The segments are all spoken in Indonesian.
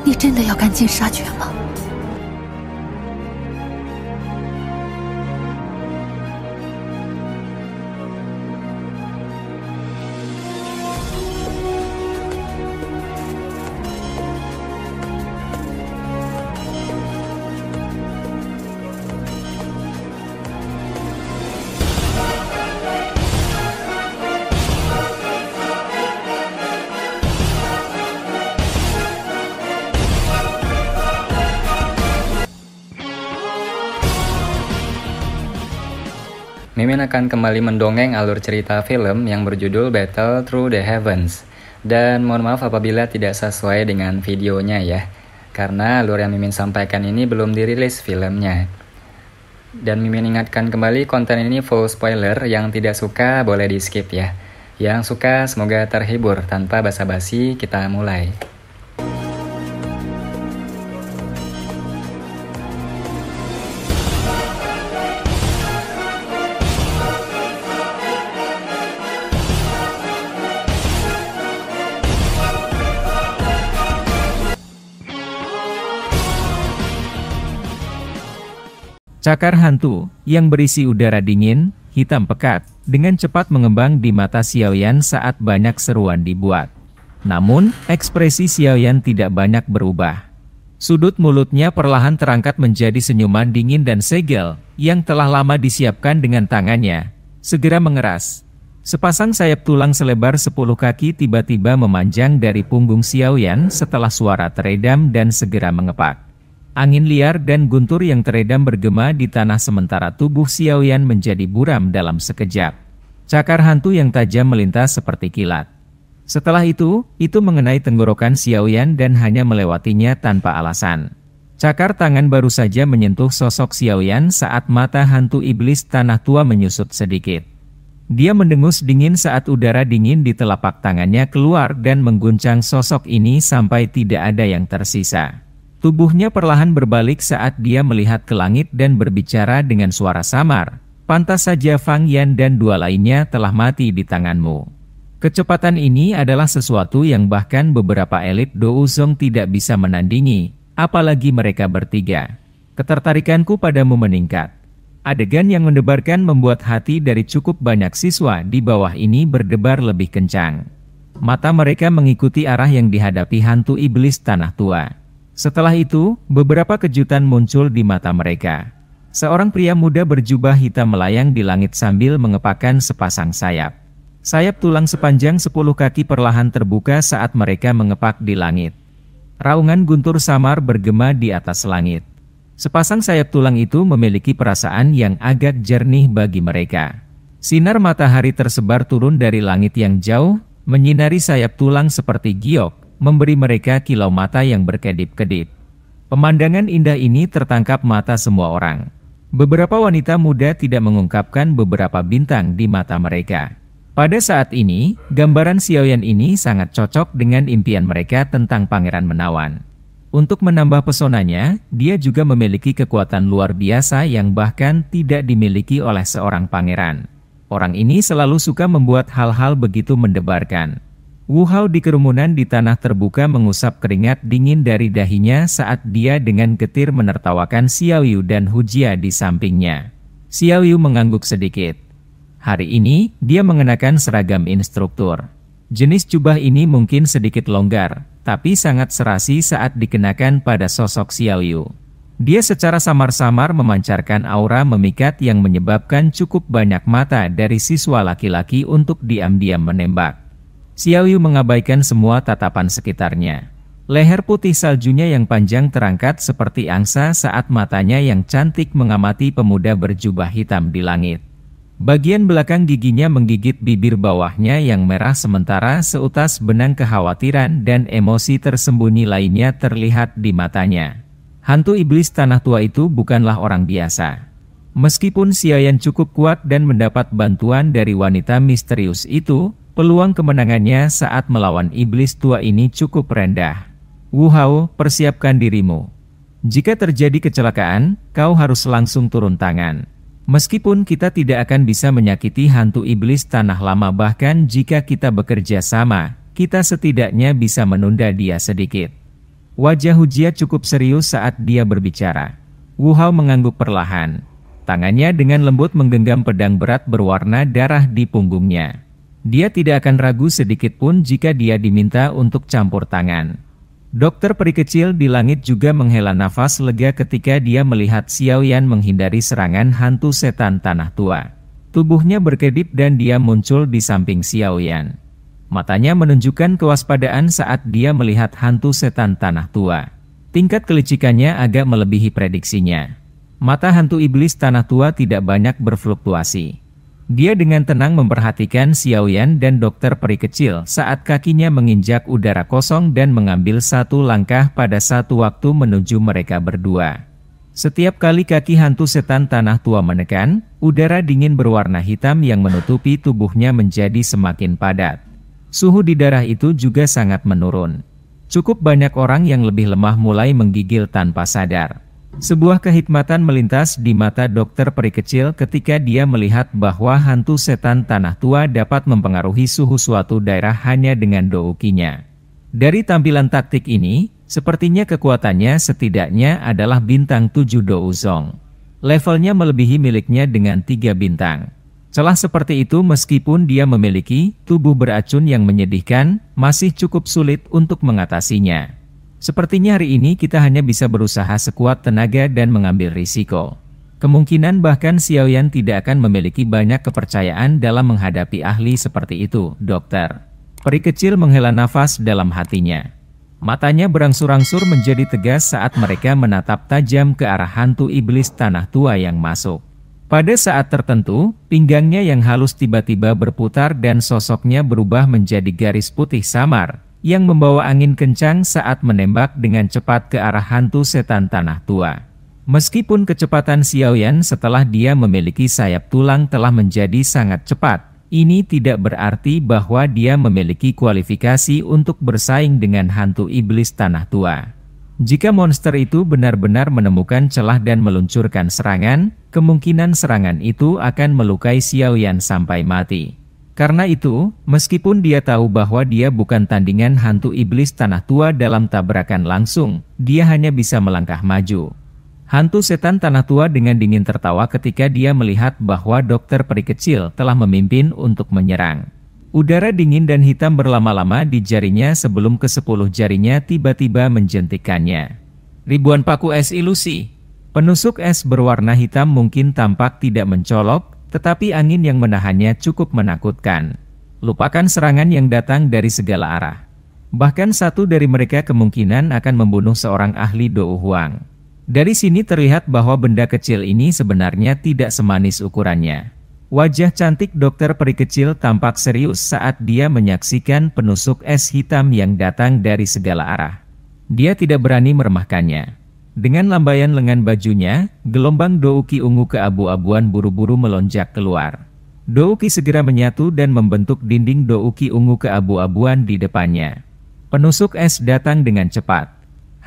你真的要赶尽杀绝吗？ Mimin akan kembali mendongeng alur cerita film yang berjudul Battle Through the Heavens. Dan mohon maaf apabila tidak sesuai dengan videonya ya, karena alur yang Mimin sampaikan ini belum dirilis filmnya. Dan Mimin ingatkan kembali, konten ini full spoiler, yang tidak suka boleh di skip ya. Yang suka semoga terhibur. Tanpa basa-basi kita mulai. Cakar hantu yang berisi udara dingin, hitam pekat, dengan cepat mengembang di mata Xiaoyan saat banyak seruan dibuat. Namun, ekspresi Xiaoyan tidak banyak berubah. Sudut mulutnya perlahan terangkat menjadi senyuman dingin dan segel, yang telah lama disiapkan dengan tangannya. Segera mengeras. Sepasang sayap tulang selebar 10 kaki tiba-tiba memanjang dari punggung Xiaoyan setelah suara teredam dan segera mengepak. Angin liar dan guntur yang teredam bergema di tanah sementara tubuh Xiaoyan menjadi buram dalam sekejap. Cakar hantu yang tajam melintas seperti kilat. Setelah itu mengenai tenggorokan Xiaoyan dan hanya melewatinya tanpa alasan. Cakar tangan baru saja menyentuh sosok Xiaoyan saat mata hantu iblis tanah tua menyusut sedikit. Dia mendengus dingin saat udara dingin di telapak tangannya keluar dan mengguncang sosok ini sampai tidak ada yang tersisa. Tubuhnya perlahan berbalik saat dia melihat ke langit dan berbicara dengan suara samar. Pantas saja Fang Yan dan dua lainnya telah mati di tanganmu. Kecepatan ini adalah sesuatu yang bahkan beberapa elit Douzong tidak bisa menandingi, apalagi mereka bertiga. Ketertarikanku padamu meningkat. Adegan yang mendebarkan membuat hati dari cukup banyak siswa di bawah ini berdebar lebih kencang. Mata mereka mengikuti arah yang dihadapi hantu iblis tanah tua. Setelah itu, beberapa kejutan muncul di mata mereka. Seorang pria muda berjubah hitam melayang di langit sambil mengepakkan sepasang sayap. Sayap tulang sepanjang 10 kaki perlahan terbuka saat mereka mengepak di langit. Raungan guntur samar bergema di atas langit. Sepasang sayap tulang itu memiliki perasaan yang agak jernih bagi mereka. Sinar matahari tersebar turun dari langit yang jauh, menyinari sayap tulang seperti giok, memberi mereka kilau mata yang berkedip-kedip. Pemandangan indah ini tertangkap mata semua orang. Beberapa wanita muda tidak mengungkapkan beberapa bintang di mata mereka. Pada saat ini, gambaran Xiaoyan ini sangat cocok dengan impian mereka tentang Pangeran Menawan. Untuk menambah pesonanya, dia juga memiliki kekuatan luar biasa yang bahkan tidak dimiliki oleh seorang pangeran. Orang ini selalu suka membuat hal-hal begitu mendebarkan. Wu Hao di kerumunan di tanah terbuka mengusap keringat dingin dari dahinya saat dia dengan getir menertawakan Xiao Yu dan Hu Jia di sampingnya. Xiao Yu mengangguk sedikit. Hari ini, dia mengenakan seragam instruktur. Jenis jubah ini mungkin sedikit longgar, tapi sangat serasi saat dikenakan pada sosok Xiao Yu. Dia secara samar-samar memancarkan aura memikat yang menyebabkan cukup banyak mata dari siswa laki-laki untuk diam-diam menembak. Xiao Yu mengabaikan semua tatapan sekitarnya. Leher putih saljunya yang panjang terangkat seperti angsa saat matanya yang cantik mengamati pemuda berjubah hitam di langit. Bagian belakang giginya menggigit bibir bawahnya yang merah sementara seutas benang kekhawatiran dan emosi tersembunyi lainnya terlihat di matanya. Hantu iblis tanah tua itu bukanlah orang biasa. Meskipun Xiaoyan cukup kuat dan mendapat bantuan dari wanita misterius itu, peluang kemenangannya saat melawan iblis tua ini cukup rendah. Wu Hao, persiapkan dirimu. Jika terjadi kecelakaan, kau harus langsung turun tangan. Meskipun kita tidak akan bisa menyakiti hantu iblis tanah lama, bahkan jika kita bekerja sama, kita setidaknya bisa menunda dia sedikit. Wajah Hujia cukup serius saat dia berbicara. Wu Hao mengangguk perlahan. Tangannya dengan lembut menggenggam pedang berat berwarna darah di punggungnya. Dia tidak akan ragu sedikit pun jika dia diminta untuk campur tangan. Dokter peri kecil di langit juga menghela nafas lega ketika dia melihat Xiaoyan menghindari serangan hantu setan tanah tua. Tubuhnya berkedip dan dia muncul di samping Xiaoyan. Matanya menunjukkan kewaspadaan saat dia melihat hantu setan tanah tua. Tingkat kelicikannya agak melebihi prediksinya. Mata hantu iblis tanah tua tidak banyak berfluktuasi. Dia dengan tenang memperhatikan Xiaoyan dan dokter peri kecil saat kakinya menginjak udara kosong dan mengambil satu langkah pada satu waktu menuju mereka berdua. Setiap kali kaki hantu setan tanah tua menekan, udara dingin berwarna hitam yang menutupi tubuhnya menjadi semakin padat. Suhu di darah itu juga sangat menurun. Cukup banyak orang yang lebih lemah mulai menggigil tanpa sadar. Sebuah kehikmatan melintas di mata dokter peri kecil ketika dia melihat bahwa hantu setan tanah tua dapat mempengaruhi suhu suatu daerah hanya dengan doukinya. Dari tampilan taktik ini, sepertinya kekuatannya setidaknya adalah bintang 7 douzong. Levelnya melebihi miliknya dengan 3 bintang. Celah seperti itu meskipun dia memiliki tubuh beracun yang menyedihkan, masih cukup sulit untuk mengatasinya. Sepertinya hari ini kita hanya bisa berusaha sekuat tenaga dan mengambil risiko. Kemungkinan bahkan Xiaoyan tidak akan memiliki banyak kepercayaan dalam menghadapi ahli seperti itu, dokter. Peri kecil menghela nafas dalam hatinya. Matanya berangsur-angsur menjadi tegas saat mereka menatap tajam ke arah hantu iblis tanah tua yang masuk. Pada saat tertentu, pinggangnya yang halus tiba-tiba berputar dan sosoknya berubah menjadi garis putih samar, yang membawa angin kencang saat menembak dengan cepat ke arah hantu setan tanah tua. Meskipun kecepatan Xiaoyan setelah dia memiliki sayap tulang telah menjadi sangat cepat, ini tidak berarti bahwa dia memiliki kualifikasi untuk bersaing dengan hantu iblis tanah tua. Jika monster itu benar-benar menemukan celah dan meluncurkan serangan, kemungkinan serangan itu akan melukai Xiaoyan sampai mati. Karena itu, meskipun dia tahu bahwa dia bukan tandingan hantu iblis tanah tua dalam tabrakan langsung, dia hanya bisa melangkah maju. Hantu setan tanah tua dengan dingin tertawa ketika dia melihat bahwa dokter peri kecil telah memimpin untuk menyerang. Udara dingin dan hitam berlama-lama di jarinya sebelum ke-10 jarinya tiba-tiba menjentikkannya. Ribuan paku es ilusi. Penusuk es berwarna hitam mungkin tampak tidak mencolok, tetapi angin yang menahannya cukup menakutkan. Lupakan serangan yang datang dari segala arah. Bahkan satu dari mereka kemungkinan akan membunuh seorang ahli Dou Huang. Dari sini terlihat bahwa benda kecil ini sebenarnya tidak semanis ukurannya. Wajah cantik dokter peri kecil tampak serius saat dia menyaksikan penusuk es hitam yang datang dari segala arah. Dia tidak berani meremehkannya. Dengan lambaian lengan bajunya, gelombang douki ungu keabu-abuan buru-buru melonjak keluar. Douki segera menyatu dan membentuk dinding douki ungu keabu-abuan di depannya. Penusuk es datang dengan cepat.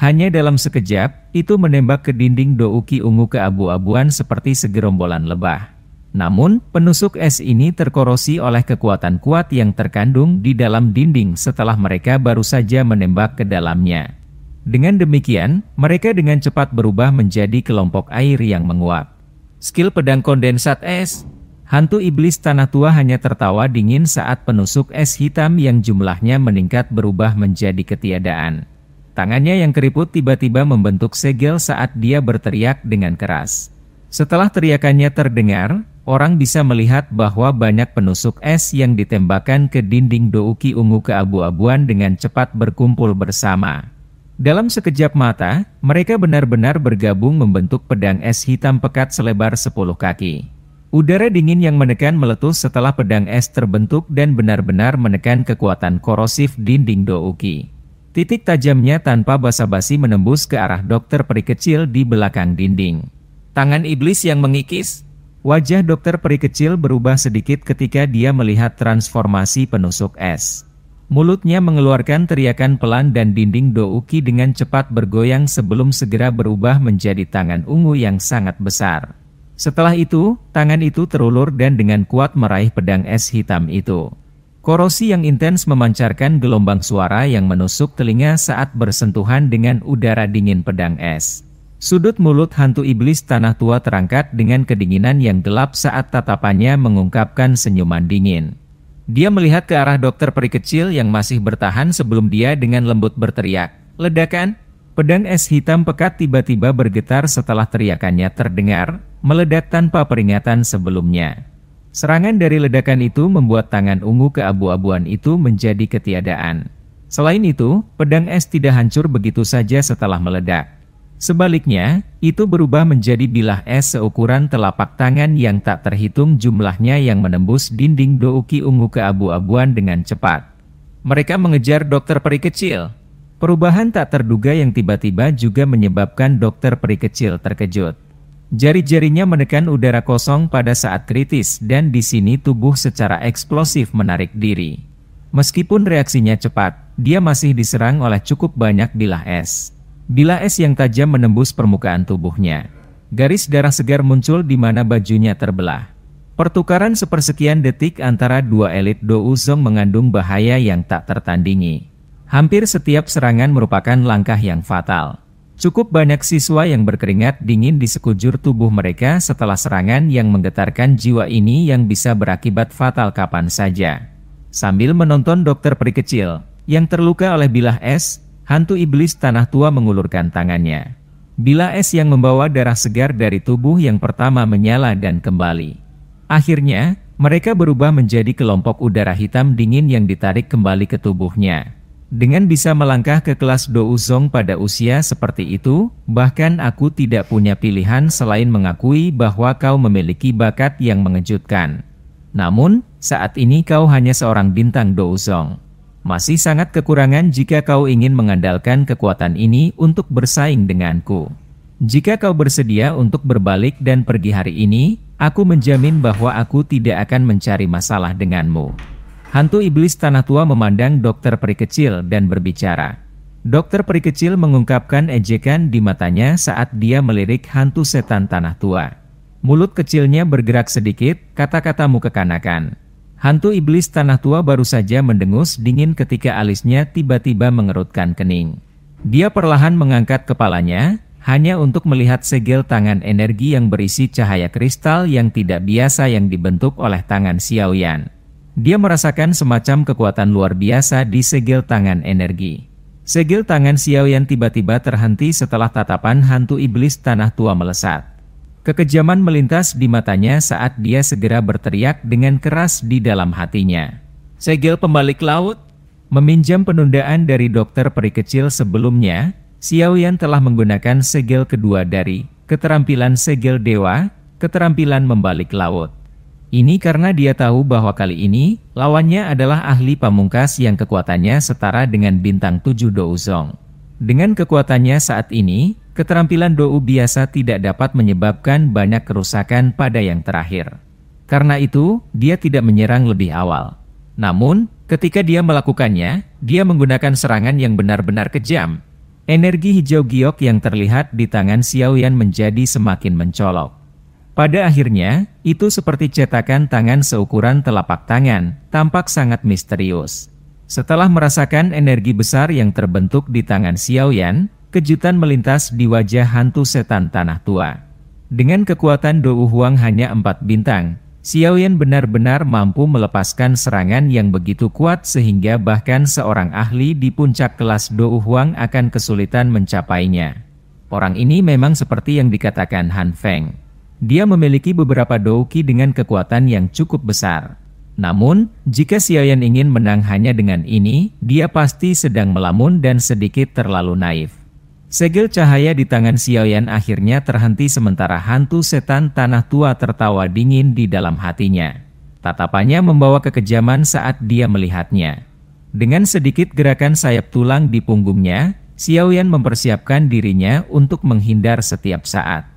Hanya dalam sekejap, itu menembak ke dinding douki ungu keabu-abuan seperti segerombolan lebah. Namun, penusuk es ini terkorosi oleh kekuatan kuat yang terkandung di dalam dinding setelah mereka baru saja menembak ke dalamnya. Dengan demikian, mereka dengan cepat berubah menjadi kelompok air yang menguap. Skill pedang kondensat es. Hantu iblis tanah tua hanya tertawa dingin saat penusuk es hitam yang jumlahnya meningkat berubah menjadi ketiadaan. Tangannya yang keriput tiba-tiba membentuk segel saat dia berteriak dengan keras. Setelah teriakannya terdengar, orang bisa melihat bahwa banyak penusuk es yang ditembakkan ke dinding douki ungu keabu-abuan dengan cepat berkumpul bersama. Dalam sekejap mata, mereka benar-benar bergabung membentuk pedang es hitam pekat selebar 10 kaki. Udara dingin yang menekan meletus setelah pedang es terbentuk dan benar-benar menekan kekuatan korosif dinding douki. Titik tajamnya tanpa basa-basi menembus ke arah dokter peri kecil di belakang dinding. Tangan iblis yang mengikis. Wajah dokter peri kecil berubah sedikit ketika dia melihat transformasi penusuk es. Mulutnya mengeluarkan teriakan pelan dan dinding douki dengan cepat bergoyang sebelum segera berubah menjadi tangan ungu yang sangat besar. Setelah itu, tangan itu terulur dan dengan kuat meraih pedang es hitam itu. Korosi yang intens memancarkan gelombang suara yang menusuk telinga saat bersentuhan dengan udara dingin pedang es. Sudut mulut hantu iblis tanah tua terangkat dengan kedinginan yang gelap saat tatapannya mengungkapkan senyuman dingin. Dia melihat ke arah dokter peri kecil yang masih bertahan sebelum dia dengan lembut berteriak, "Ledakan!" Pedang es hitam pekat tiba-tiba bergetar setelah teriakannya terdengar, meledak tanpa peringatan sebelumnya. Serangan dari ledakan itu membuat tangan ungu keabu-abuan itu menjadi ketiadaan. Selain itu, pedang es tidak hancur begitu saja setelah meledak. Sebaliknya, itu berubah menjadi bilah es seukuran telapak tangan yang tak terhitung jumlahnya yang menembus dinding douki ungu keabu-abuan dengan cepat. Mereka mengejar dokter peri kecil. Perubahan tak terduga yang tiba-tiba juga menyebabkan dokter peri kecil terkejut. Jari-jarinya menekan udara kosong pada saat kritis dan di sini tubuh secara eksplosif menarik diri. Meskipun reaksinya cepat, dia masih diserang oleh cukup banyak bilah es. Bilah es yang tajam menembus permukaan tubuhnya. Garis darah segar muncul di mana bajunya terbelah. Pertukaran sepersekian detik antara dua elit Douzong mengandung bahaya yang tak tertandingi. Hampir setiap serangan merupakan langkah yang fatal. Cukup banyak siswa yang berkeringat dingin di sekujur tubuh mereka setelah serangan yang menggetarkan jiwa ini yang bisa berakibat fatal kapan saja. Sambil menonton dokter peri kecil yang terluka oleh bilah es, hantu iblis tanah tua mengulurkan tangannya. Bilah es yang membawa darah segar dari tubuh yang pertama menyala dan kembali. Akhirnya, mereka berubah menjadi kelompok udara hitam dingin yang ditarik kembali ke tubuhnya. Dengan bisa melangkah ke kelas Douzong pada usia seperti itu, bahkan aku tidak punya pilihan selain mengakui bahwa kau memiliki bakat yang mengejutkan. Namun, saat ini kau hanya seorang bintang Douzong. Masih sangat kekurangan jika kau ingin mengandalkan kekuatan ini untuk bersaing denganku. Jika kau bersedia untuk berbalik dan pergi hari ini, aku menjamin bahwa aku tidak akan mencari masalah denganmu. Hantu iblis tanah tua memandang dokter peri kecil dan berbicara. Dokter peri kecil mengungkapkan ejekan di matanya saat dia melirik hantu setan tanah tua. Mulut kecilnya bergerak sedikit, kata-katamu kekanakan. Hantu iblis tanah tua baru saja mendengus dingin ketika alisnya tiba-tiba mengerutkan kening. Dia perlahan mengangkat kepalanya, hanya untuk melihat segel tangan energi yang berisi cahaya kristal yang tidak biasa yang dibentuk oleh tangan Xiaoyan. Dia merasakan semacam kekuatan luar biasa di segel tangan energi. Segel tangan Xiaoyan tiba-tiba terhenti setelah tatapan hantu iblis tanah tua melesat. Kekejaman melintas di matanya saat dia segera berteriak dengan keras di dalam hatinya. Segel pembalik laut? Meminjam penundaan dari dokter peri kecil sebelumnya, Xiaoyan telah menggunakan segel kedua dari keterampilan segel dewa, keterampilan membalik laut. Ini karena dia tahu bahwa kali ini, lawannya adalah ahli pamungkas yang kekuatannya setara dengan bintang 7 Douzong. Dengan kekuatannya saat ini, keterampilan Dou biasa tidak dapat menyebabkan banyak kerusakan pada yang terakhir. Karena itu, dia tidak menyerang lebih awal. Namun, ketika dia melakukannya, dia menggunakan serangan yang benar-benar kejam. Energi hijau giok yang terlihat di tangan Xiaoyan menjadi semakin mencolok. Pada akhirnya, itu seperti cetakan tangan seukuran telapak tangan, tampak sangat misterius. Setelah merasakan energi besar yang terbentuk di tangan Xiaoyan, kejutan melintas di wajah hantu setan tanah tua. Dengan kekuatan Dou Huang hanya 4 bintang, Xiaoyan benar-benar mampu melepaskan serangan yang begitu kuat sehingga bahkan seorang ahli di puncak kelas Dou Huang akan kesulitan mencapainya. Orang ini memang seperti yang dikatakan Han Feng. Dia memiliki beberapa douki dengan kekuatan yang cukup besar. Namun, jika Xiaoyan ingin menang hanya dengan ini, dia pasti sedang melamun dan sedikit terlalu naif. Segel cahaya di tangan Xiaoyan akhirnya terhenti sementara hantu setan tanah tua tertawa dingin di dalam hatinya. Tatapannya membawa kekejaman saat dia melihatnya. Dengan sedikit gerakan sayap tulang di punggungnya, Xiaoyan mempersiapkan dirinya untuk menghindar setiap saat.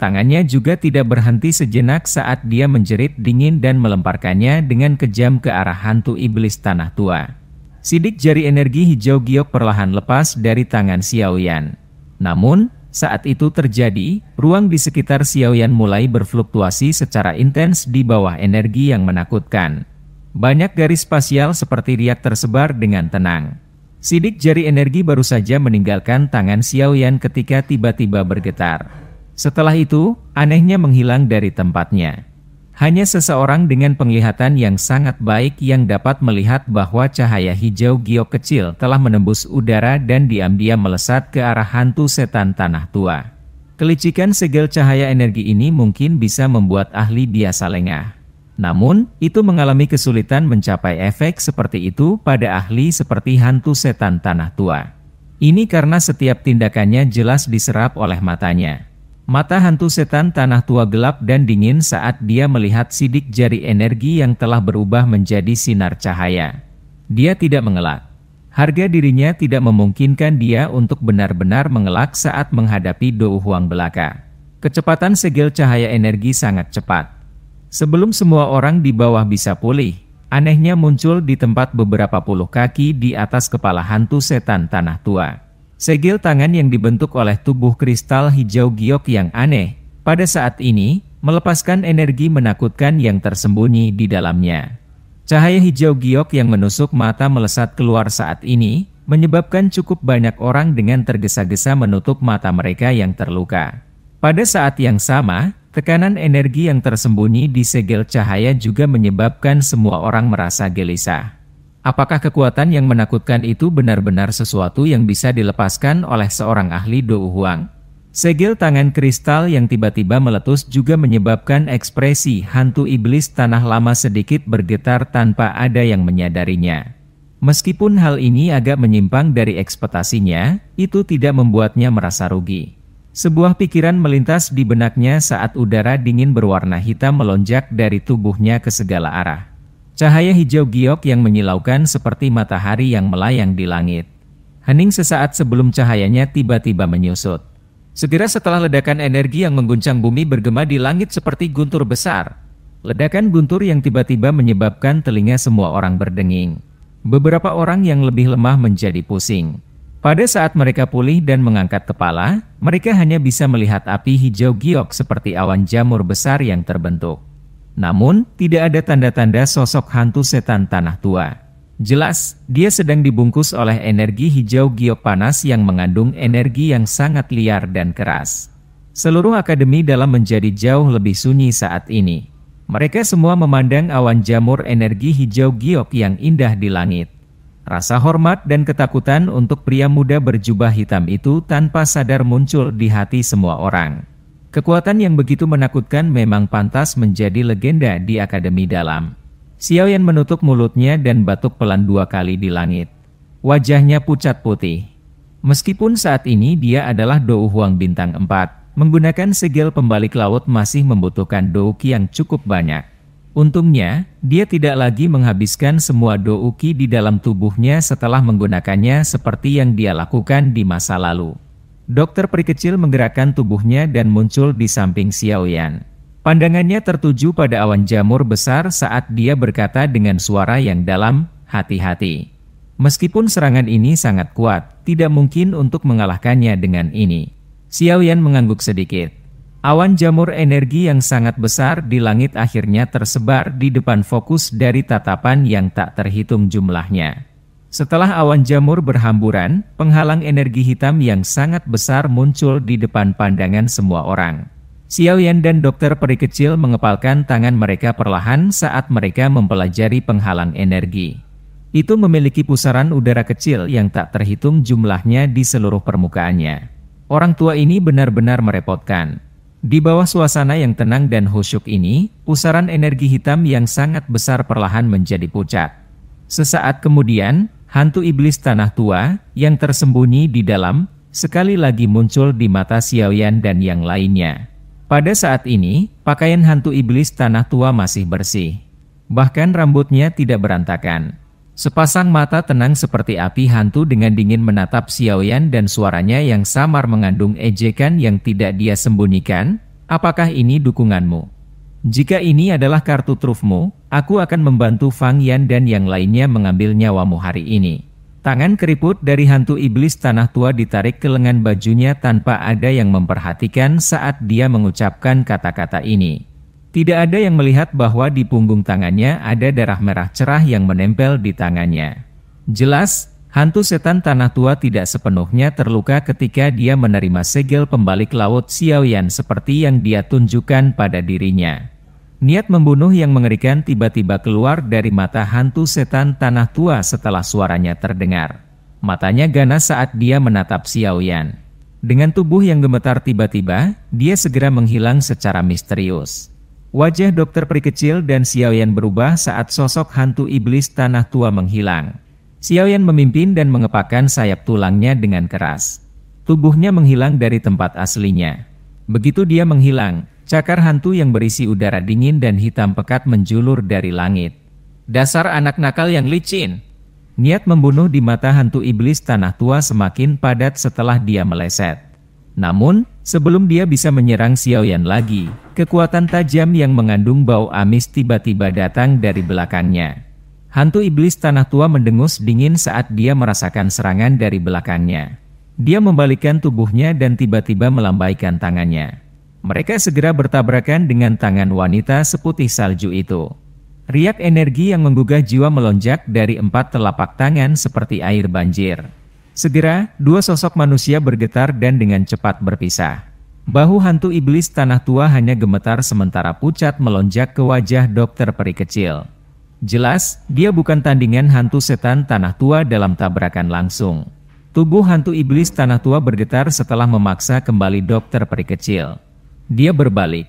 Tangannya juga tidak berhenti sejenak saat dia menjerit dingin dan melemparkannya dengan kejam ke arah hantu iblis tanah tua. Sidik jari energi hijau giok perlahan lepas dari tangan Xiaoyan. Namun, saat itu terjadi, ruang di sekitar Xiaoyan mulai berfluktuasi secara intens di bawah energi yang menakutkan. Banyak garis spasial seperti riak tersebar dengan tenang. Sidik jari energi baru saja meninggalkan tangan Xiaoyan ketika tiba-tiba bergetar. Setelah itu, anehnya menghilang dari tempatnya. Hanya seseorang dengan penglihatan yang sangat baik yang dapat melihat bahwa cahaya hijau giok kecil telah menembus udara dan diam-diam melesat ke arah hantu setan tanah tua. Kelicikan segel cahaya energi ini mungkin bisa membuat ahli biasa lengah. Namun, itu mengalami kesulitan mencapai efek seperti itu pada ahli seperti hantu setan tanah tua. Ini karena setiap tindakannya jelas diserap oleh matanya. Mata hantu setan tanah tua gelap dan dingin saat dia melihat sidik jari energi yang telah berubah menjadi sinar cahaya. Dia tidak mengelak. Harga dirinya tidak memungkinkan dia untuk benar-benar mengelak saat menghadapi Dou Huang belaka. Kecepatan segel cahaya energi sangat cepat. Sebelum semua orang di bawah bisa pulih, anehnya muncul di tempat beberapa puluh kaki di atas kepala hantu setan tanah tua. Segel tangan yang dibentuk oleh tubuh kristal hijau giok yang aneh, pada saat ini, melepaskan energi menakutkan yang tersembunyi di dalamnya. Cahaya hijau giok yang menusuk mata melesat keluar saat ini, menyebabkan cukup banyak orang dengan tergesa-gesa menutup mata mereka yang terluka. Pada saat yang sama, tekanan energi yang tersembunyi di segel cahaya juga menyebabkan semua orang merasa gelisah. Apakah kekuatan yang menakutkan itu benar-benar sesuatu yang bisa dilepaskan oleh seorang ahli Dou Huang? Segel tangan kristal yang tiba-tiba meletus juga menyebabkan ekspresi hantu iblis tanah lama sedikit bergetar tanpa ada yang menyadarinya. Meskipun hal ini agak menyimpang dari ekspektasinya, itu tidak membuatnya merasa rugi. Sebuah pikiran melintas di benaknya saat udara dingin berwarna hitam melonjak dari tubuhnya ke segala arah. Cahaya hijau giok yang menyilaukan seperti matahari yang melayang di langit. Hening sesaat sebelum cahayanya tiba-tiba menyusut. Segera setelah ledakan energi yang mengguncang bumi bergema di langit seperti guntur besar. Ledakan guntur yang tiba-tiba menyebabkan telinga semua orang berdenging. Beberapa orang yang lebih lemah menjadi pusing. Pada saat mereka pulih dan mengangkat kepala, mereka hanya bisa melihat api hijau giok seperti awan jamur besar yang terbentuk. Namun, tidak ada tanda-tanda sosok hantu setan tanah tua. Jelas, dia sedang dibungkus oleh energi hijau giok panas yang mengandung energi yang sangat liar dan keras. Seluruh akademi dalam menjadi jauh lebih sunyi saat ini. Mereka semua memandang awan jamur energi hijau giok yang indah di langit. Rasa hormat dan ketakutan untuk pria muda berjubah hitam itu tanpa sadar muncul di hati semua orang. Kekuatan yang begitu menakutkan memang pantas menjadi legenda di Akademi Dalam. Xiaoyan menutup mulutnya dan batuk pelan 2 kali di langit. Wajahnya pucat putih. Meskipun saat ini dia adalah Dou Huang bintang 4, menggunakan segel pembalik laut masih membutuhkan douki yang cukup banyak. Untungnya, dia tidak lagi menghabiskan semua douki di dalam tubuhnya setelah menggunakannya seperti yang dia lakukan di masa lalu. Dokter peri kecil menggerakkan tubuhnya dan muncul di samping Xiaoyan. Pandangannya tertuju pada awan jamur besar saat dia berkata dengan suara yang dalam, hati-hati. Meskipun serangan ini sangat kuat, tidak mungkin untuk mengalahkannya dengan ini. Xiaoyan mengangguk sedikit. Awan jamur energi yang sangat besar di langit akhirnya tersebar di depan fokus dari tatapan yang tak terhitung jumlahnya. Setelah awan jamur berhamburan, penghalang energi hitam yang sangat besar muncul di depan pandangan semua orang. Xiaoyan dan dokter peri kecil mengepalkan tangan mereka perlahan saat mereka mempelajari penghalang energi. Itu memiliki pusaran udara kecil yang tak terhitung jumlahnya di seluruh permukaannya. Orang tua ini benar-benar merepotkan. Di bawah suasana yang tenang dan khusyuk ini, pusaran energi hitam yang sangat besar perlahan menjadi pucat. Sesaat kemudian, hantu iblis tanah tua yang tersembunyi di dalam sekali lagi muncul di mata Xiaoyan dan yang lainnya. Pada saat ini, pakaian hantu iblis tanah tua masih bersih. Bahkan rambutnya tidak berantakan. Sepasang mata tenang seperti api hantu dengan dingin menatap Xiaoyan dan suaranya yang samar mengandung ejekan yang tidak dia sembunyikan. Apakah ini dukunganmu? Jika ini adalah kartu trufmu, aku akan membantu Fang Yan dan yang lainnya mengambil nyawamu hari ini. Tangan keriput dari hantu iblis tanah tua ditarik ke lengan bajunya tanpa ada yang memperhatikan saat dia mengucapkan kata-kata ini. Tidak ada yang melihat bahwa di punggung tangannya ada darah merah cerah yang menempel di tangannya. Jelas, hantu setan tanah tua tidak sepenuhnya terluka ketika dia menerima segel pembalik laut Xiaoyan seperti yang dia tunjukkan pada dirinya. Niat membunuh yang mengerikan tiba-tiba keluar dari mata hantu setan tanah tua setelah suaranya terdengar. Matanya ganas saat dia menatap Xiaoyan. Dengan tubuh yang gemetar tiba-tiba, dia segera menghilang secara misterius. Wajah dokter peri kecil dan Xiaoyan berubah saat sosok hantu iblis tanah tua menghilang. Xiaoyan memimpin dan mengepakkan sayap tulangnya dengan keras. Tubuhnya menghilang dari tempat aslinya. Begitu dia menghilang, cakar hantu yang berisi udara dingin dan hitam pekat menjulur dari langit. Dasar anak nakal yang licin! Niat membunuh di mata hantu iblis tanah tua semakin padat setelah dia meleset. Namun, sebelum dia bisa menyerang Xiaoyan lagi, kekuatan tajam yang mengandung bau amis tiba-tiba datang dari belakangnya. Hantu iblis tanah tua mendengus dingin saat dia merasakan serangan dari belakangnya. Dia membalikkan tubuhnya dan tiba-tiba melambaikan tangannya. Mereka segera bertabrakan dengan tangan wanita seputih salju itu. Riak energi yang menggugah jiwa melonjak dari 4 telapak tangan seperti air banjir. Segera, 2 sosok manusia bergetar dan dengan cepat berpisah. Bahu hantu iblis tanah tua hanya gemetar sementara pucat melonjak ke wajah dokter peri kecil. Jelas, dia bukan tandingan hantu setan tanah tua dalam tabrakan langsung. Tubuh hantu iblis tanah tua bergetar setelah memaksa kembali dokter peri kecil. Dia berbalik.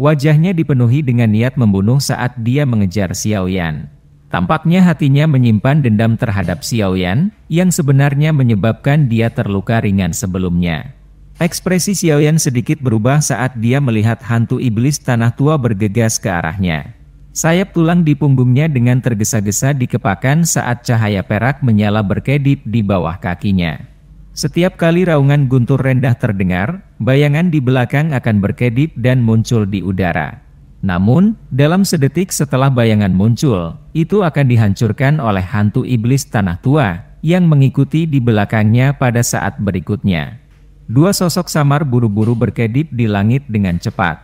Wajahnya dipenuhi dengan niat membunuh saat dia mengejar Xiaoyan. Tampaknya hatinya menyimpan dendam terhadap Xiaoyan, yang sebenarnya menyebabkan dia terluka ringan sebelumnya. Ekspresi Xiaoyan sedikit berubah saat dia melihat hantu iblis tanah tua bergegas ke arahnya. Sayap tulang di punggungnya dengan tergesa-gesa dikepakan saat cahaya perak menyala berkedip di bawah kakinya. Setiap kali raungan guntur rendah terdengar, bayangan di belakang akan berkedip dan muncul di udara. Namun, dalam sedetik setelah bayangan muncul, itu akan dihancurkan oleh hantu iblis tanah tua yang mengikuti di belakangnya pada saat berikutnya. 2 sosok samar buru-buru berkedip di langit dengan cepat.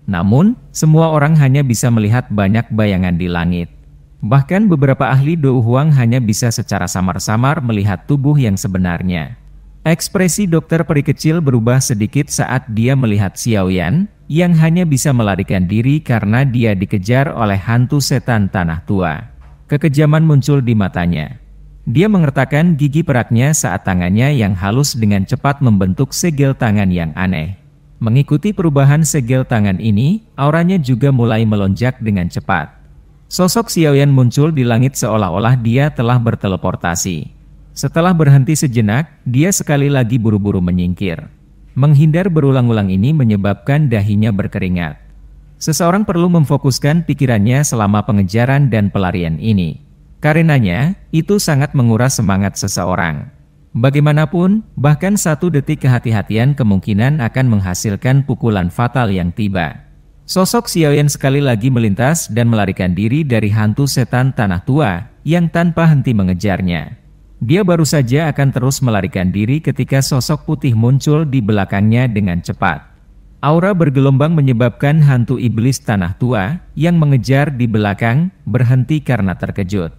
Namun, semua orang hanya bisa melihat banyak bayangan di langit. Bahkan beberapa ahli Dou Huang hanya bisa secara samar-samar melihat tubuh yang sebenarnya. Ekspresi dokter peri kecil berubah sedikit saat dia melihat Xiaoyan, yang hanya bisa melarikan diri karena dia dikejar oleh hantu setan tanah tua. Kekejaman muncul di matanya. Dia mengertakkan gigi peraknya saat tangannya yang halus dengan cepat membentuk segel tangan yang aneh. Mengikuti perubahan segel tangan ini, auranya juga mulai melonjak dengan cepat. Sosok Xiaoyan muncul di langit seolah-olah dia telah berteleportasi. Setelah berhenti sejenak, dia sekali lagi buru-buru menyingkir. Menghindar berulang-ulang ini menyebabkan dahinya berkeringat. Seseorang perlu memfokuskan pikirannya selama pengejaran dan pelarian ini. Karenanya, itu sangat menguras semangat seseorang. Bagaimanapun, bahkan 1 detik kehati-hatian kemungkinan akan menghasilkan pukulan fatal yang tiba. Sosok Xiaoyan sekali lagi melintas dan melarikan diri dari hantu setan tanah tua yang tanpa henti mengejarnya. Dia baru saja akan terus melarikan diri ketika sosok putih muncul di belakangnya dengan cepat. Aura bergelombang menyebabkan hantu iblis tanah tua yang mengejar di belakang berhenti karena terkejut.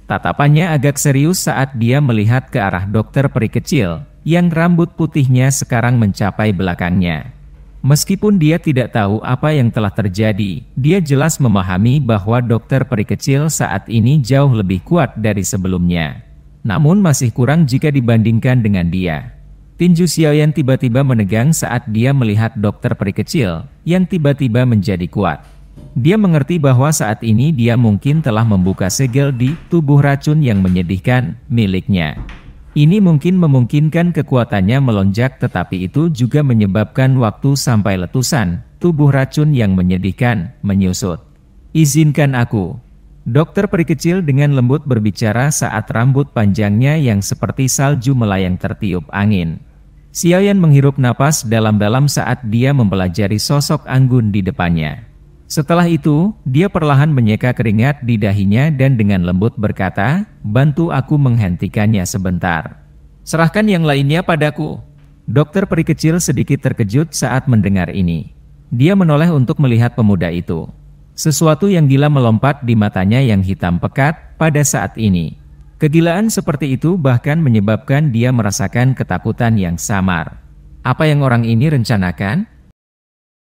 Tatapannya agak serius saat dia melihat ke arah dokter peri kecil yang rambut putihnya sekarang mencapai belakangnya. Meskipun dia tidak tahu apa yang telah terjadi, dia jelas memahami bahwa dokter peri kecil saat ini jauh lebih kuat dari sebelumnya. Namun masih kurang jika dibandingkan dengan dia. Tinju Xiaoyan tiba-tiba menegang saat dia melihat dokter peri kecil yang tiba-tiba menjadi kuat. Dia mengerti bahwa saat ini dia mungkin telah membuka segel di tubuh racun yang menyedihkan miliknya. Ini mungkin memungkinkan kekuatannya melonjak, tetapi itu juga menyebabkan waktu sampai letusan tubuh racun yang menyedihkan menyusut. Izinkan aku. Dokter peri kecil dengan lembut berbicara saat rambut panjangnya yang seperti salju melayang tertiup angin. Xiaoyan menghirup napas dalam-dalam saat dia mempelajari sosok anggun di depannya. Setelah itu, dia perlahan menyeka keringat di dahinya dan dengan lembut berkata, "Bantu aku menghentikannya sebentar. Serahkan yang lainnya padaku." Dokter peri kecil sedikit terkejut saat mendengar ini. Dia menoleh untuk melihat pemuda itu. Sesuatu yang gila melompat di matanya yang hitam pekat pada saat ini. Kegilaan seperti itu bahkan menyebabkan dia merasakan ketakutan yang samar. Apa yang orang ini rencanakan?